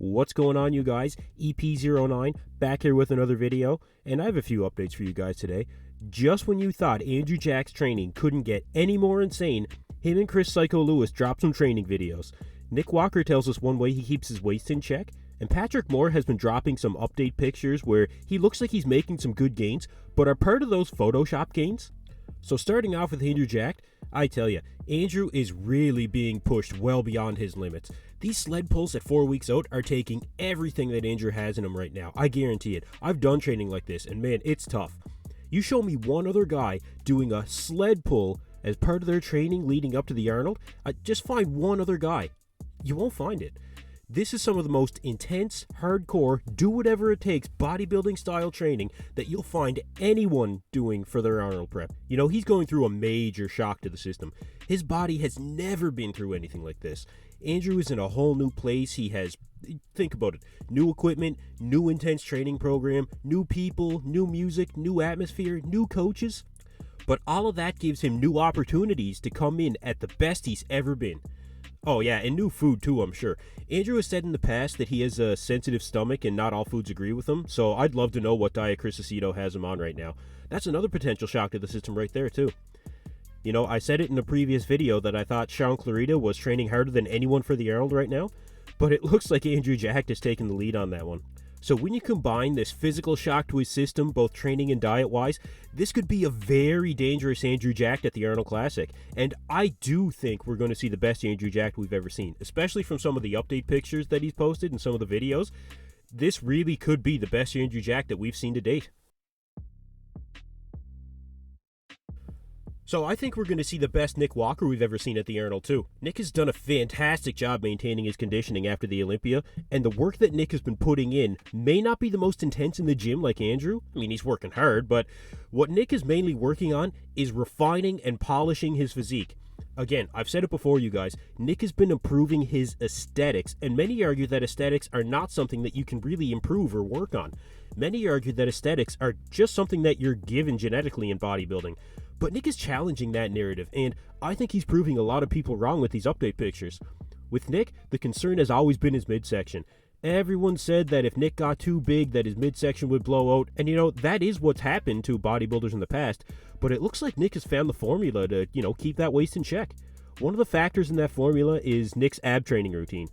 What's going on, you guys? EP09 back here with another video, and I have a few updates for you guys today. Just when you thought Andrew Jack's training couldn't get any more insane, him and Chris Psycho Lewis dropped some training videos. Nick Walker tells us one way he keeps his waist in check, and Patrick Moore has been dropping some update pictures where he looks like he's making some good gains, but are part of those Photoshop gains. So starting off with Andrew Jack, I tell you, Andrew is really being pushed well beyond his limits. These sled pulls at 4 weeks out are taking everything that Andrew has in him right now. I guarantee it. I've done training like this, and man, it's tough. You show me one other guy doing a sled pull as part of their training leading up to the Arnold, just find one other guy. You won't find it. This is some of the most intense, hardcore, do whatever it takes bodybuilding style training that you'll find anyone doing for their Arnold prep. You know, he's going through a major shock to the system. His body has never been through anything like this. Andrew is in a whole new place. He has, think about it, new equipment, new intense training program, new people, new music, new atmosphere, new coaches. But all of that gives him new opportunities to come in at the best he's ever been. Oh yeah, and new food too, I'm sure. Andrew has said in the past that he has a sensitive stomach and not all foods agree with him, so I'd love to know what diet Chris Aceto has him on right now. That's another potential shock to the system right there too. You know, I said it in a previous video that I thought Sean Clarita was training harder than anyone for the Arnold right now, but it looks like Andrew Jack has taken the lead on that one. So when you combine this physical shock to his system, both training and diet-wise, this could be a very dangerous Andrew Jack at the Arnold Classic. And I do think we're going to see the best Andrew Jack we've ever seen, especially from some of the update pictures that he's posted and some of the videos. This really could be the best Andrew Jack that we've seen to date. So I think we're going to see the best Nick Walker we've ever seen at the Arnold too. Nick has done a fantastic job maintaining his conditioning after the Olympia, and the work that Nick has been putting in may not be the most intense in the gym like Andrew. I mean, he's working hard, but what Nick is mainly working on is refining and polishing his physique. Again, I've said it before, you guys, Nick has been improving his aesthetics, and many argue that aesthetics are not something that you can really improve or work on. Many argue that aesthetics are just something that you're given genetically in bodybuilding. But Nick is challenging that narrative, and I think he's proving a lot of people wrong with these update pictures. With Nick, the concern has always been his midsection. Everyone said that if Nick got too big that his midsection would blow out, and you know, that is what's happened to bodybuilders in the past, but it looks like Nick has found the formula to, keep that waist in check. One of the factors in that formula is Nick's ab training routine.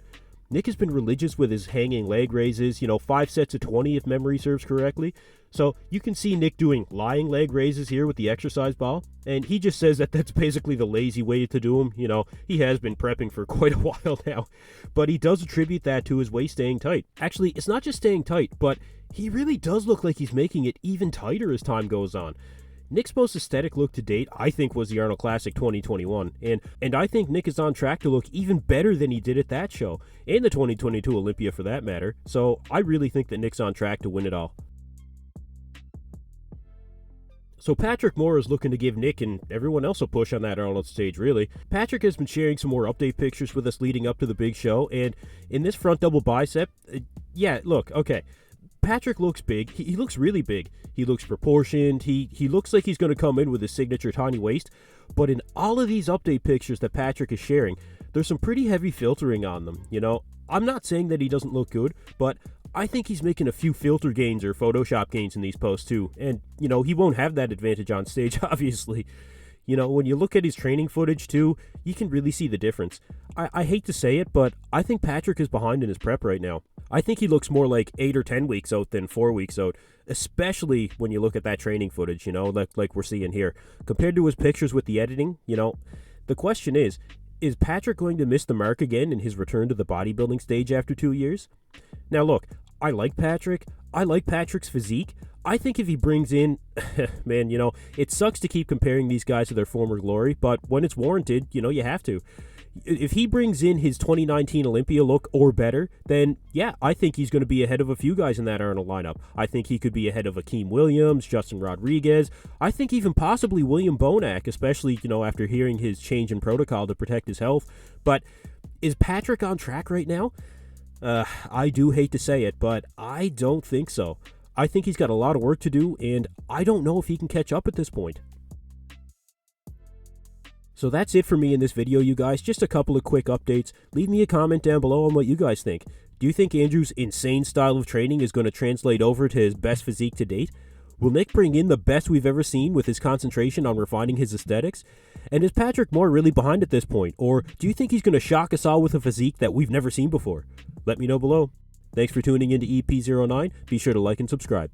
Nick has been religious with his hanging leg raises, 5 sets of 20 if memory serves correctly. So you can see Nick doing lying leg raises here with the exercise ball, and he just says that that's basically the lazy way to do them. He has been prepping for quite a while now, but he does attribute that to his waist staying tight. Actually, it's not just staying tight, but he really does look like he's making it even tighter as time goes on. Nick's most aesthetic look to date, I think, was the Arnold Classic 2021, and I think Nick is on track to look even better than he did at that show, and the 2022 Olympia for that matter, so I really think that Nick's on track to win it all. So Patrick Moore is looking to give Nick and everyone else a push on that Arnold stage, really. Patrick has been sharing some more update pictures with us leading up to the big show, and in this front double bicep, okay. Patrick looks big. He looks really big. He looks proportioned. He looks like he's going to come in with his signature tiny waist. But in all of these update pictures that Patrick is sharing, there's some pretty heavy filtering on them. I'm not saying that he doesn't look good, but I think he's making a few filter gains or Photoshop gains in these posts too. And, he won't have that advantage on stage, obviously. When you look at his training footage too, you can really see the difference. I hate to say it, but I think Patrick is behind in his prep right now. I think he looks more like 8 or 10 weeks out than 4 weeks out, especially when you look at that training footage, like we're seeing here. Compared to his pictures with the editing, the question is Patrick going to miss the mark again in his return to the bodybuilding stage after 2 years? Now look, I like Patrick. I like Patrick's physique. I think if he brings in, man, it sucks to keep comparing these guys to their former glory, but when it's warranted, you have to. If he brings in his 2019 Olympia look or better, then yeah, I think he's going to be ahead of a few guys in that Arnold lineup. I think he could be ahead of Akeem Williams, Justin Rodriguez. I think even possibly William Bonac, especially, after hearing his change in protocol to protect his health. But is Patrick on track right now? I do hate to say it, but I don't think so. I think he's got a lot of work to do, and I don't know if he can catch up at this point. So that's it for me in this video, you guys. Just a couple of quick updates. Leave me a comment down below on what you guys think. Do you think Andrew's insane style of training is going to translate over to his best physique to date? Will Nick bring in the best we've ever seen with his concentration on refining his aesthetics? And is Patrick Moore really behind at this point? Or do you think he's going to shock us all with a physique that we've never seen before? Let me know below. Thanks for tuning in to EP09. Be sure to like and subscribe.